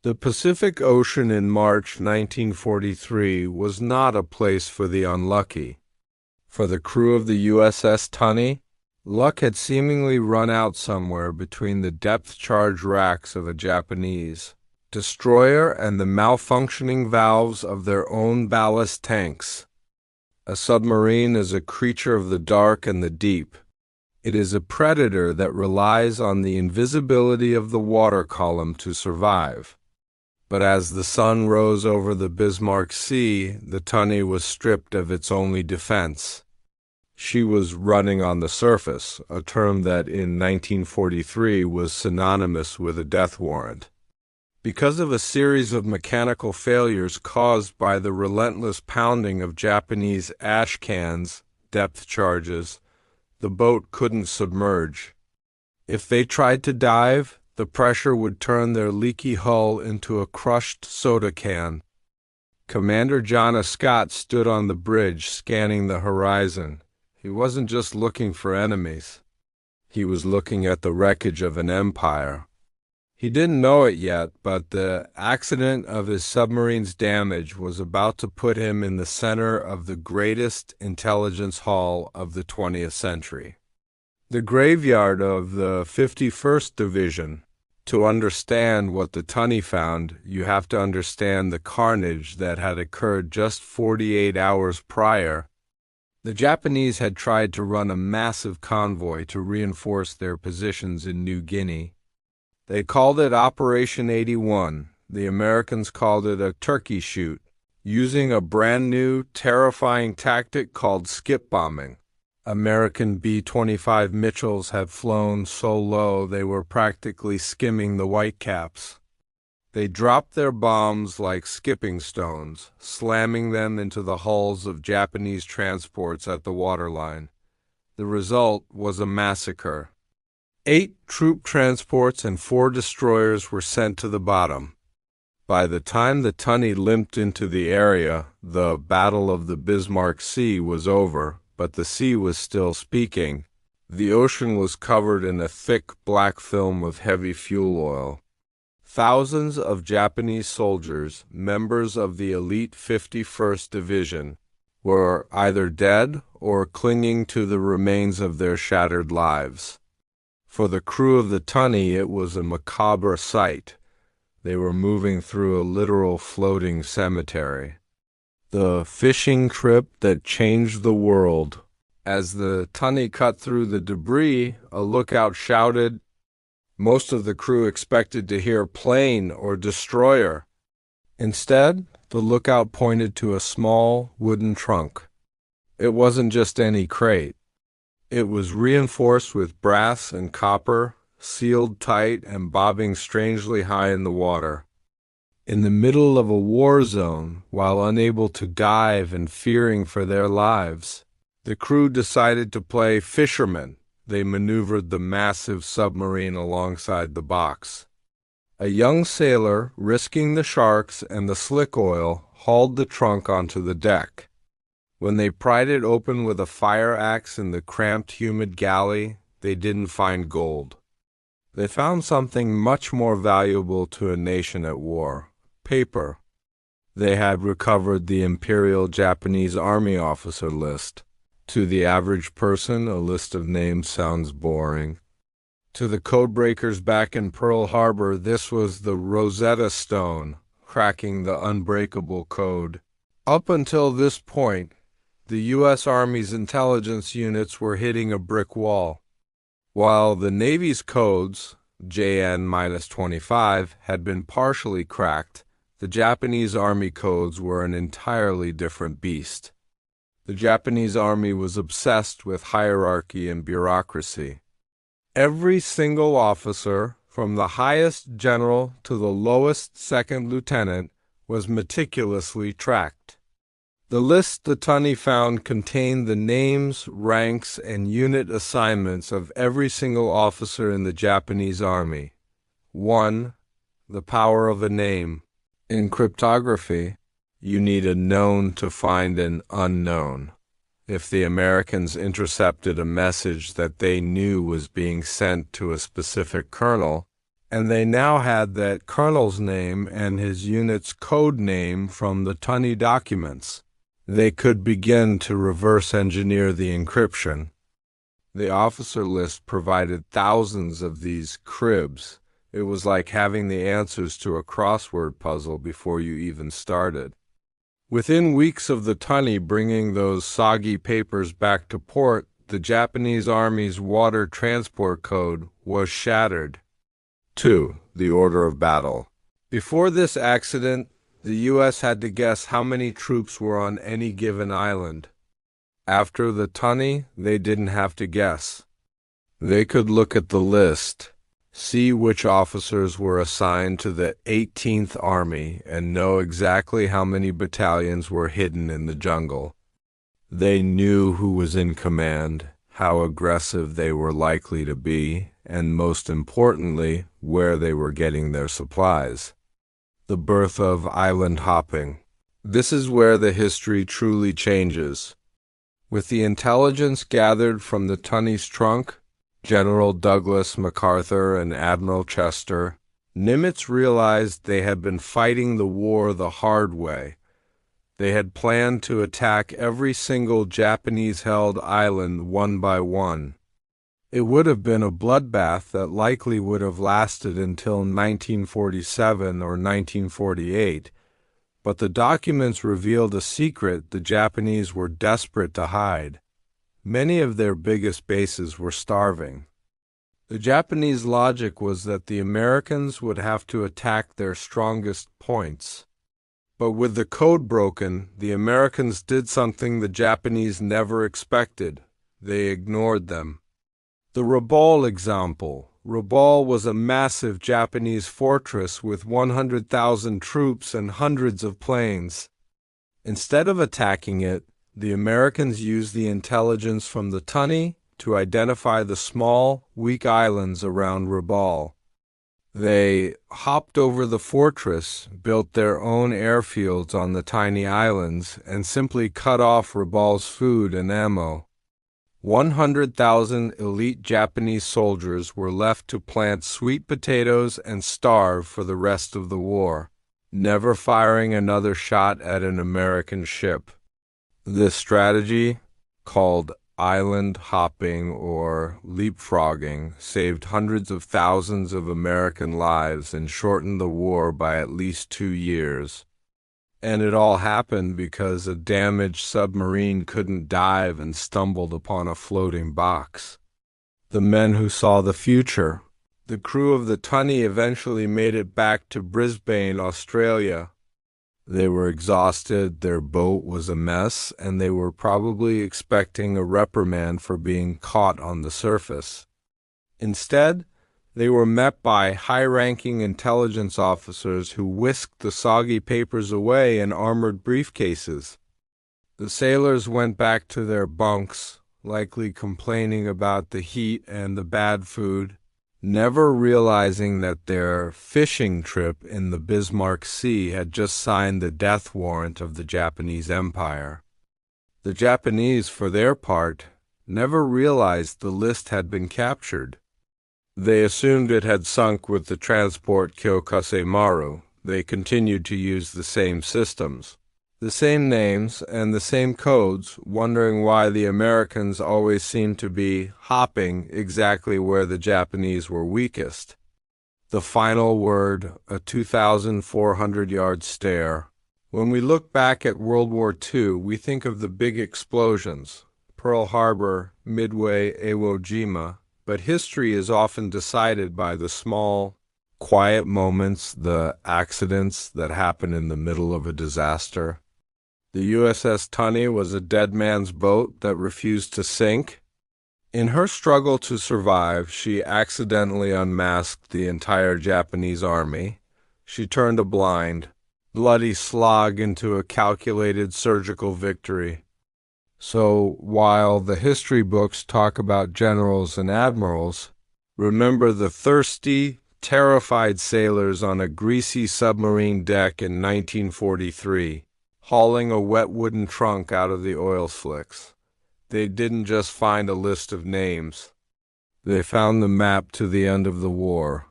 The Pacific Ocean in March 1943 was not a place for the unlucky. For the crew of the USS Tunney, luck had seemingly run out somewhere between the depth-charge racks of a Japanese destroyer and the malfunctioning valves of their own ballast tanks. A submarine is a creature of the dark and the deep. It is a predator that relies on the invisibility of the water column to survive. But as the sun rose over the Bismarck Sea, the Tunney was stripped of its only defense. She was running on the surface, a term that in 1943 was synonymous with a death warrant. Because of a series of mechanical failures caused by the relentless pounding of Japanese ash cans, depth charges, the boat couldn't submerge. If they tried to dive, the pressure would turn their leaky hull into a crushed soda can. Commander John A. Scott stood on the bridge scanning the horizon. He wasn't just looking for enemies. He was looking at the wreckage of an empire. He didn't know it yet, but the accident of his submarine's damage was about to put him in the center of the greatest intelligence haul of the 20th century. The graveyard of the 51st Division. To understand what the Tunney found, you have to understand the carnage that had occurred just 48 hours prior. The Japanese had tried to run a massive convoy to reinforce their positions in New Guinea. They called it Operation 81. The Americans called it a turkey shoot, using a brand new, terrifying tactic called skip bombing. American B-25 Mitchells had flown so low they were practically skimming the Whitecaps. They dropped their bombs like skipping stones, slamming them into the hulls of Japanese transports at the waterline. The result was a massacre. 8 troop transports and 4 destroyers were sent to the bottom. By the time the Tunney limped into the area, the Battle of the Bismarck Sea was over, but the sea was still speaking. The ocean was covered in a thick black film of heavy fuel oil. Thousands of Japanese soldiers, members of the elite 51st Division, were either dead or clinging to the remains of their shattered lives. For the crew of the Tunney, it was a macabre sight. They were moving through a literal floating cemetery. The fishing trip that changed the world. As the Tunney cut through the debris, a lookout shouted. Most of the crew expected to hear plane or destroyer. Instead, the lookout pointed to a small wooden trunk. It wasn't just any crate. It was reinforced with brass and copper, sealed tight and bobbing strangely high in the water. In the middle of a war zone, while unable to dive and fearing for their lives, the crew decided to play fishermen. They maneuvered the massive submarine alongside the box. A young sailor, risking the sharks and the slick oil, hauled the trunk onto the deck. When they pried it open with a fire axe in the cramped, humid galley, they didn't find gold. They found something much more valuable to a nation at war. Paper. They had recovered the Imperial Japanese Army officer list. To the average person, a list of names sounds boring. To the codebreakers back in Pearl Harbor, this was the Rosetta Stone, cracking the unbreakable code. Up until this point, the U.S. Army's intelligence units were hitting a brick wall. While the Navy's codes, JN-25, had been partially cracked, the Japanese Army codes were an entirely different beast. The Japanese Army was obsessed with hierarchy and bureaucracy. Every single officer, from the highest general to the lowest second lieutenant, was meticulously tracked. The list the Tunney found contained the names, ranks, and unit assignments of every single officer in the Japanese Army. 1. The power of a name. In cryptography, you need a known to find an unknown. If the Americans intercepted a message that they knew was being sent to a specific colonel, and they now had that colonel's name and his unit's code name from the Tunney documents. They could begin to reverse engineer the encryption. The officer list provided thousands of these cribs. It was like having the answers to a crossword puzzle before you even started. Within weeks of the Tunney bringing those soggy papers back to port, the Japanese Army's water transport code was shattered. 2. The order of battle. Before this accident, the U.S. had to guess how many troops were on any given island. After the Tunney, they didn't have to guess. They could look at the list, see which officers were assigned to the 18th Army, and know exactly how many battalions were hidden in the jungle. They knew who was in command, how aggressive they were likely to be, and most importantly, where they were getting their supplies. The birth of island hopping. This is where the history truly changes. With the intelligence gathered from the Tunney's trunk, General Douglas MacArthur and Admiral Chester, Nimitz realized they had been fighting the war the hard way. They had planned to attack every single Japanese-held island one by one. It would have been a bloodbath that likely would have lasted until 1947 or 1948, but the documents revealed a secret the Japanese were desperate to hide. Many of their biggest bases were starving. The Japanese logic was that the Americans would have to attack their strongest points. But with the code broken, the Americans did something the Japanese never expected. They ignored them. The Rabaul example. Rabaul was a massive Japanese fortress with 100,000 troops and hundreds of planes. Instead of attacking it, the Americans used the intelligence from the Tunney to identify the small, weak islands around Rabaul. They hopped over the fortress, built their own airfields on the tiny islands, and simply cut off Rabaul's food and ammo. 100,000 elite Japanese soldiers were left to plant sweet potatoes and starve for the rest of the war, never firing another shot at an American ship. This strategy, called island hopping or leapfrogging, saved hundreds of thousands of American lives and shortened the war by at least 2 years. And it all happened because a damaged submarine couldn't dive and stumbled upon a floating box. The men who saw the future. The crew of the Tunney eventually made it back to Brisbane, Australia. They were exhausted, their boat was a mess, and they were probably expecting a reprimand for being caught on the surface. Instead, they were met by high-ranking intelligence officers who whisked the soggy papers away in armored briefcases. The sailors went back to their bunks, likely complaining about the heat and the bad food, never realizing that their fishing trip in the Bismarck Sea had just signed the death warrant of the Japanese Empire. The Japanese, for their part, never realized the list had been captured. They assumed it had sunk with the transport Kyokusei Maru. They continued to use the same systems, the same names, and the same codes, wondering why the Americans always seemed to be hopping exactly where the Japanese were weakest. The final word, a 2,400-yard stare. When we look back at World War II, we think of the big explosions, Pearl Harbor, Midway, Iwo Jima, but history is often decided by the small, quiet moments, the accidents that happen in the middle of a disaster. The USS Tunney was a dead man's boat that refused to sink. In her struggle to survive, she accidentally unmasked the entire Japanese army. She turned a blind, bloody slog into a calculated surgical victory. So while the history books talk about generals and admirals, remember the thirsty, terrified sailors on a greasy submarine deck in 1943, hauling a wet wooden trunk out of the oil slicks. They didn't just find a list of names. They found the map to the end of the war.